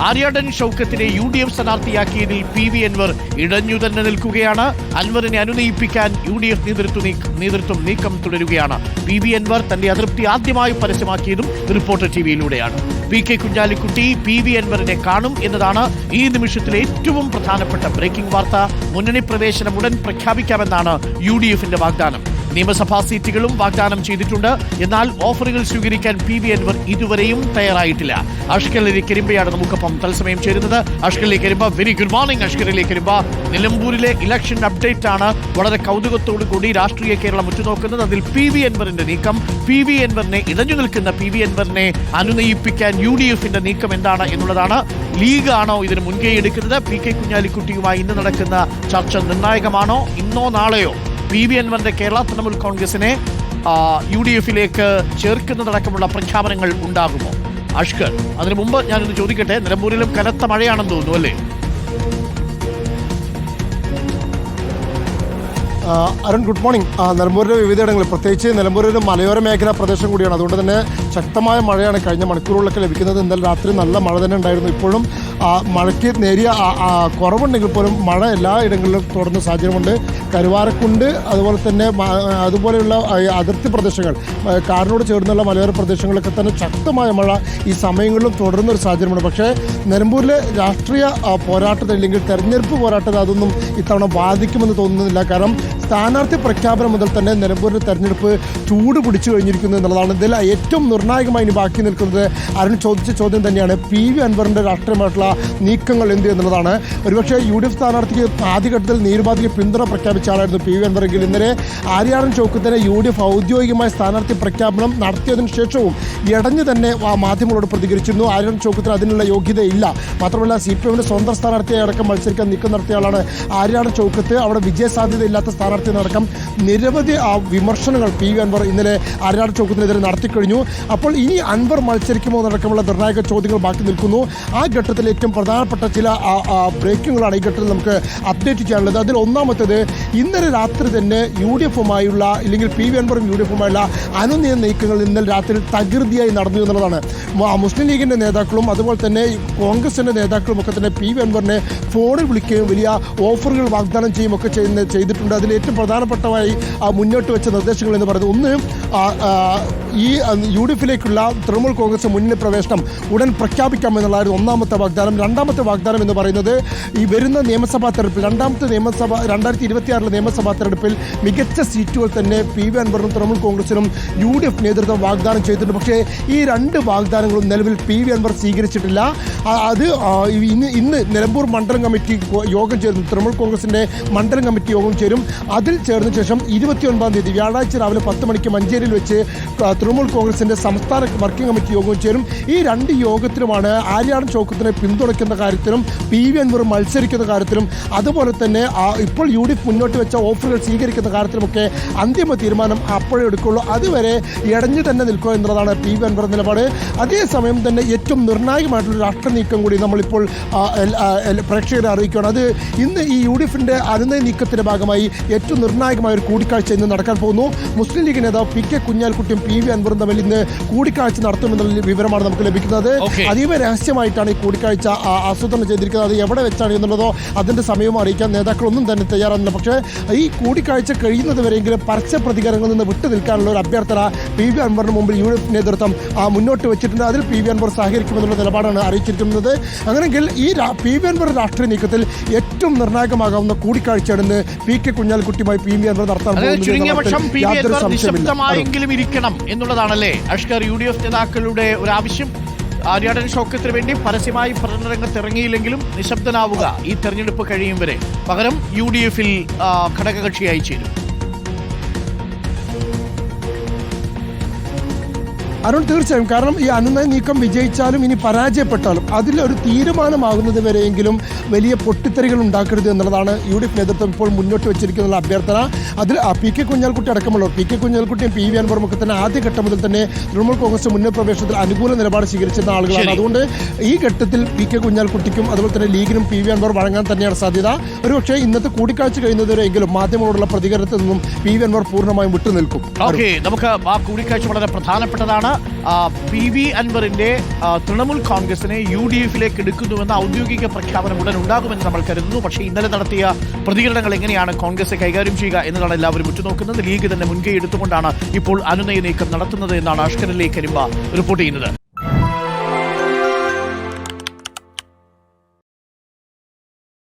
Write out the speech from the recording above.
Aryadan ഷൗക്കത്തിനെ UDF സ്ഥാനാർത്ഥിയാക്കിയതിൽ PV Anwar ഇടഞ്ഞു തന്നെ നിൽക്കുകയാണ്. അൻവറിനെ അനുനയിപ്പിക്കാൻ UDF നേതൃത്വം നീക്കം തുടരുകയാണ്. PV അൻവർ തന്റെ അതൃപ്തി ആദ്യമായി പരസ്യമാക്കിയതും റിപ്പോർട്ടർ ടിവിയിലൂടെയാണ്. PK കുഞ്ഞാലിക്കുട്ടി PV അൻവറിനെ കാണും എന്നതാണ് ഈ നിമിഷത്തിലെ ഏറ്റവും പ്രധാനപ്പെട്ട ബ്രേക്കിംഗ് വാർത്ത. മുന്നണി പ്രവേശനം ഉടൻ പ്രഖ്യാപിക്കാമെന്നാണ് UDFന്റെ വാഗ്ദാനം. നിയമസഭാ സീറ്റുകളും വാഗ്ദാനം ചെയ്തിട്ടുണ്ട്. എന്നാൽ ഓഫറുകൾ സ്വീകരിക്കാൻ PV അൻവർ ഇതുവരെയും തയ്യാറായിട്ടില്ല. അഷ്കറിലെ കരിമ്പയാണ് നമുക്കൊപ്പം തത്സമയം ചേരുന്നത്. അഷ്കറിലെ കരിമ്പ, വെരി ഗുഡ് മോർണിംഗ്. അഷ്കറിലെ കരിമ്പ, നിലമ്പൂരിലെ ഇലക്ഷൻ അപ്ഡേറ്റ് ആണ് വളരെ കൗതുകത്തോടു കൂടി രാഷ്ട്രീയ കേരളം ഉറ്റുനോക്കുന്നത്. അതിൽ PV അൻവറിന്റെ നീക്കം, PV അൻവറിനെ ഇടഞ്ഞു നിൽക്കുന്ന PV അൻവറിനെ അനുനയിപ്പിക്കാൻ UDFന്റെ നീക്കം എന്താണ് എന്നുള്ളതാണ്. ലീഗാണോ ഇതിന് മുൻകൈ എടുക്കുന്നത്? PK കുഞ്ഞാലിക്കുട്ടിയുമായി ഇന്ന് നടക്കുന്ന ചർച്ച നിർണായകമാണോ? ഇന്നോ നാളെയോ PV അൻവറിന്റെ കേരള തൃണമൂൽ കോൺഗ്രസിനെ UDFിലേക്ക് ചേർക്കുന്നതടക്കമുള്ള പ്രഖ്യാപനങ്ങൾ ഉണ്ടാകുമോ? അഷ്കർ, അതിനു മുമ്പ് ഞാനൊന്ന് ചോദിക്കട്ടെ, നിലമ്പൂരിലും കനത്ത മഴയാണെന്ന് തോന്നുന്നു അല്ലേ? Arun, good morning. നിലമ്പൂരിലെ വിവിധയിടങ്ങളിൽ, പ്രത്യേകിച്ച് നിലമ്പൂരിലെ മലയോര മേഖലാ പ്രദേശം കൂടിയാണ്. അതുകൊണ്ട് തന്നെ ശക്തമായ മഴയാണ് കഴിഞ്ഞ മണിക്കൂറുകളിലൊക്കെ ലഭിക്കുന്നത്. ഇന്നലെ രാത്രി നല്ല മഴ തന്നെ ഉണ്ടായിരുന്നു. ഇപ്പോഴും മഴയ്ക്ക് നേരിയ കുറവുണ്ടെങ്കിൽ പോലും മഴ എല്ലായിടങ്ങളിലും തുടർന്ന സാഹചര്യമുണ്ട്. കരുവാരക്കുണ്ട്, അതുപോലെ തന്നെ അതുപോലെയുള്ള അതിർത്തി പ്രദേശങ്ങൾ, കാടിനോട് ചേർന്നുള്ള മലയോര പ്രദേശങ്ങളിലൊക്കെ തന്നെ ശക്തമായ മഴ ഈ സമയങ്ങളിലും തുടരുന്നൊരു സാഹചര്യമുണ്ട്. പക്ഷേ നിലമ്പൂരിലെ രാഷ്ട്രീയ പോരാട്ടത്തിൽ, അല്ലെങ്കിൽ തെരഞ്ഞെടുപ്പ് പോരാട്ടത്തിൽ അതൊന്നും ഇത്തവണ ബാധിക്കുമെന്ന് തോന്നുന്നില്ല. കാരണം സ്ഥാനാർത്ഥി പ്രഖ്യാപനം മുതൽ തന്നെ നിലമ്പൂരിലെ തെരഞ്ഞെടുപ്പ് ചൂട് പിടിച്ചു കഴിഞ്ഞിരിക്കുന്നു എന്നുള്ളതാണ്. ഇതിൽ ഏറ്റവും നിർണായകമായി ഇനി ബാക്കി നിൽക്കുന്നത് അരുൺ ചോദിച്ച ചോദ്യം തന്നെയാണ്. PV അൻവറിൻ്റെ രാഷ്ട്രീയമായിട്ടുള്ള നീക്കങ്ങൾ എന്ത് എന്നുള്ളതാണ്. ഒരുപക്ഷെ UDF സ്ഥാനാർത്ഥിക്ക് ആദ്യഘട്ടത്തിൽ നിരുപാധിക പിന്തുണ പ്രഖ്യാപിച്ച ആളായിരുന്നു PV അൻവറെങ്കിൽ ഇന്നലെ ആര്യാടൻ ഷൗക്കത്തിനെ UDF ഔദ്യോഗികമായ സ്ഥാനാർത്ഥി പ്രഖ്യാപനം നടത്തിയതിനു ശേഷവും ഇടഞ്ഞു തന്നെ മാധ്യമങ്ങളോട് പ്രതികരിച്ചിരുന്നു. ആര്യാടൻ ഷൗക്കത്തിന് അതിനുള്ള യോഗ്യതയില്ല. മാത്രമല്ല CPMന്റെ സ്വന്തം സ്ഥാനാർത്ഥിയെ അടക്കം മത്സരിക്കാൻ നീക്കം നടത്തിയ ആളാണ് ആര്യാടൻ ഷൗക്കത്ത്. അവിടെ വിജയസാധ്യതയില്ലാത്ത സ്ഥാനാർത്ഥി നടക്കം നിരവധി വിമർശനങ്ങൾ PV അൻവർ ഇന്നലെ ആര്യാടൻ ഷൗക്കത്തിനെതിരെ നടത്തിക്കഴിഞ്ഞു. അപ്പോൾ ഇനി അൻവർ മത്സരിക്കുമോ എന്നടക്കമുള്ള നിർണായക ചോദ്യങ്ങൾ ബാക്കി നിൽക്കുന്നു. ആ ഘട്ടത്തിൽ ഏറ്റവും പ്രധാനപ്പെട്ട ചില ബ്രേക്കിങ്ങുകളാണ് ഈ ഘട്ടത്തിൽ നമുക്ക് അപ്ഡേറ്റ് ചെയ്യാനുള്ളത്. അതിൽ ഒന്നാമത്തേത്, ഇന്നലെ രാത്രി തന്നെ UDFുമായുള്ള, ഇല്ലെങ്കിൽ PV അൻവറും UDFുമായുള്ള അനുനയ നീക്കങ്ങൾ ഇന്നലെ രാത്രി തകൃതിയായി നടന്നു എന്നുള്ളതാണ്. മുസ്ലിം ലീഗിൻ്റെ നേതാക്കളും അതുപോലെ തന്നെ കോൺഗ്രസിൻ്റെ നേതാക്കളും ഒക്കെ തന്നെ PV അൻവറിനെ ഫോണിൽ വിളിക്കുകയും വലിയ ഓഫറുകൾ വാഗ്ദാനം ചെയ്യുകയും ഒക്കെ ചെയ്തിട്ടുണ്ട്. അതിൽ ഏറ്റവും പ്രധാനപ്പെട്ടതായി മുന്നോട്ട് വെച്ച നിർദ്ദേശങ്ങൾ എന്ന് പറയുന്നത്, ഒന്ന്, ഈ UDFിലേക്കുള്ള തൃണമൂൽ കോൺഗ്രസ് മുന്നണി പ്രവേശനം ഉടൻ പ്രഖ്യാപിക്കാമെന്നുള്ളതായിരുന്നു ഒന്നാമത്തെ വാഗ്ദാനം. രണ്ടാമത്തെ വാഗ്ദാനം എന്ന് പറയുന്നത്, ഈ വരുന്ന നിയമസഭാ തെരഞ്ഞെടുപ്പിൽ, 2026 നിയമസഭാ തെരഞ്ഞെടുപ്പിൽ മികച്ച സീറ്റുകൾ തന്നെ PV അൻവറിനും തൃണമൂൽ കോൺഗ്രസിനും UDF നേതൃത്വം വാഗ്ദാനം ചെയ്തിട്ടുണ്ട്. പക്ഷേ ഈ രണ്ട് വാഗ്ദാനങ്ങളും നിലവിൽ PV അൻവർ സ്വീകരിച്ചിട്ടില്ല. അത് ഇന്ന് നിലമ്പൂർ മണ്ഡലം കമ്മിറ്റി യോഗം ചേരുന്നു. തൃണമൂൽ കോൺഗ്രസിൻ്റെ മണ്ഡലം കമ്മിറ്റി യോഗം ചേരും. അതിൽ ചേർന്ന ശേഷം 29-ാം തീയതി വ്യാഴാഴ്ച രാവിലെ 10 മണിക്ക് മഞ്ചേരിയിൽ വെച്ച് തൃണമൂൽ കോൺഗ്രസിൻ്റെ സംസ്ഥാന വർക്കിംഗ് കമ്മിറ്റി യോഗവും ചേരും. ഈ രണ്ട് യോഗത്തിലുമാണ് ആര്യാടൻ ഷൗക്കത്തിനെ പിന്തുണയ്ക്കുന്ന കാര്യത്തിലും PV അൻവർ മത്സരിക്കുന്ന കാര്യത്തിലും അതുപോലെ തന്നെ ഇപ്പോൾ UDF മുന്നോട്ട് വെച്ച ഓഫറുകൾ സ്വീകരിക്കുന്ന കാര്യത്തിലുമൊക്കെ അന്തിമ തീരുമാനം അപ്പോഴേ എടുക്കുള്ളൂ. അതുവരെ ഇടഞ്ഞു തന്നെ നിൽക്കുക എന്നുള്ളതാണ് PV അൻവർ നിലപാട്. അതേസമയം തന്നെ ഏറ്റവും നിർണായകമായിട്ടുള്ള രാഷ്ട്രീയ നീക്കം കൂടി നമ്മളിപ്പോൾ പ്രേക്ഷകരെ അറിയിക്കുകയാണ്. അത് ഇന്ന് ഈ UDFിൻ്റെ അനുനയ നീക്കത്തിൻ്റെ ഭാഗമായി ഏറ്റവും നിർണായകമായ ഒരു കൂടിക്കാഴ്ച ഇന്ന് നടക്കാൻ പോകുന്നു. മുസ്ലിം ലീഗ് നേതാവ് PK കുഞ്ഞാലിക്കുട്ടിയും PV അൻവറും തമ്മിൽ ഇന്ന് കൂടിക്കാഴ്ച നടത്തുമെന്നുള്ള വിവരമാണ് നമുക്ക് ലഭിക്കുന്നത്. അതീവ രഹസ്യമായിട്ടാണ് ഈ കൂടിക്കാഴ്ച ആസൂത്രണം ചെയ്തിരിക്കുന്നത്. അത് എവിടെ വെച്ചാണ് എന്നുള്ളതോ അതിൻ്റെ സമയവും അറിയിക്കാൻ നേതാക്കളൊന്നും തന്നെ തയ്യാറാകുന്നില്ല. പക്ഷേ ഈ കൂടിക്കാഴ്ച കഴിയുന്നത് വരെയെങ്കിലും പരസ്യ പ്രതികരണങ്ങളിൽ നിന്ന് വിട്ടു നിൽക്കാനുള്ള ഒരു അഭ്യർത്ഥന PV അൻവറിന് മുമ്പിൽ UDF നേതൃത്വം മുന്നോട്ട് വെച്ചിട്ടുണ്ട്. അതിൽ PV അൻവർ സഹകരിക്കുമെന്നുള്ള നിലപാടാണ് അറിയിച്ചിരിക്കുന്നത്. അങ്ങനെയെങ്കിൽ ഈ PV അൻവർ രാഷ്ട്രീയ നീക്കത്തിൽ ഏറ്റവും നിർണായകമാകാവുന്ന കൂടിക്കാഴ്ചയാണെന്ന് PK കുഞ്ഞാലിക്കുട്ടിയുമായി PV അൻവർ നടത്താൻ നിശബ്ദമായെങ്കിലും ഇരിക്കണം എന്നുള്ളതാണല്ലേ അഷ്കർ UDF നേതാക്കളുടെ ഒരു ആവശ്യം? ആര്യാടൻ ഷൗക്കത്തിന് വേണ്ടി പരസ്യമായി പ്രചരണരംഗത്ത് ഇറങ്ങിയില്ലെങ്കിലും നിശബ്ദനാവുക ഈ തെരഞ്ഞെടുപ്പ് കഴിയും വരെ, പകരം UDFിൽ ഘടകകക്ഷിയായി ചേരും. അരുൺ, തീർച്ചയായും. കാരണം ഈ അനുനയ നീക്കം വിജയിച്ചാലും ഇനി പരാജയപ്പെട്ടാലും അതിലൊരു തീരുമാനമാകുന്നത് വരെയെങ്കിലും വലിയ പൊട്ടിത്തെറികൾ ഉണ്ടാക്കരുത് എന്നുള്ളതാണ് UDF നേതൃത്വം ഇപ്പോൾ മുന്നോട്ട് വെച്ചിരിക്കുന്ന അഭ്യർത്ഥന. അതിൽ PK കുഞ്ഞാലിക്കുട്ടി അടക്കമുള്ളവർ, PK കുഞ്ഞാലിക്കുട്ടിയും PV അൻവറും ഒക്കെ തന്നെ ആദ്യഘട്ടം മുതൽ തന്നെ തൃണമൂൽ കോൺഗ്രസ് മുന്നണി പ്രവേശനത്തിൽ അനുകൂല നിലപാട് സ്വീകരിച്ചിരുന്ന ആളുകളാണ്. അതുകൊണ്ട് ഈ ഘട്ടത്തിൽ PK കുഞ്ഞാലിക്കുട്ടിക്കും അതുപോലെ തന്നെ ലീഗിനും PV അൻവർ വഴങ്ങാൻ തന്നെയാണ് സാധ്യത. ഒരുപക്ഷെ ഇന്നത്തെ കൂടിക്കാഴ്ച കഴിയുന്നതുവരെയെങ്കിലും മാധ്യമങ്ങളോടുള്ള പ്രതികരണത്തിൽ നിന്നും PV അൻവർ പൂർണ്ണമായും വിട്ടുനിൽക്കും. നമുക്ക് ആ കൂടിക്കാഴ്ച വളരെ പ്രധാനപ്പെട്ടതാണ്. PV അൻവറിന്റെ തൃണമൂൽ കോൺഗ്രസിനെ UDF-ലേക്ക് എടുക്കുന്നുവെന്ന ഔദ്യോഗിക പ്രഖ്യാപനം ഉടൻ ഉണ്ടാകുമെന്ന് നമ്മൾ കരുതുന്നു. പക്ഷേ ഇന്നലെ നടത്തിയ പ്രതികരണങ്ങൾ എങ്ങനെയാണ് കോൺഗ്രസ് കൈകാര്യം ചെയ്യുക എന്നതാണ് എല്ലാവരും ഉറ്റുനോക്കുന്നത്. ലീഗ് തന്നെ മുൻകൈ എടുത്തുകൊണ്ടാണ് ഇപ്പോൾ അനുനയ നീക്കം നടത്തുന്നത് എന്നാണ് അഷ്കരലി കരിമ്പ റിപ്പോർട്ട് ചെയ്യുന്നത്.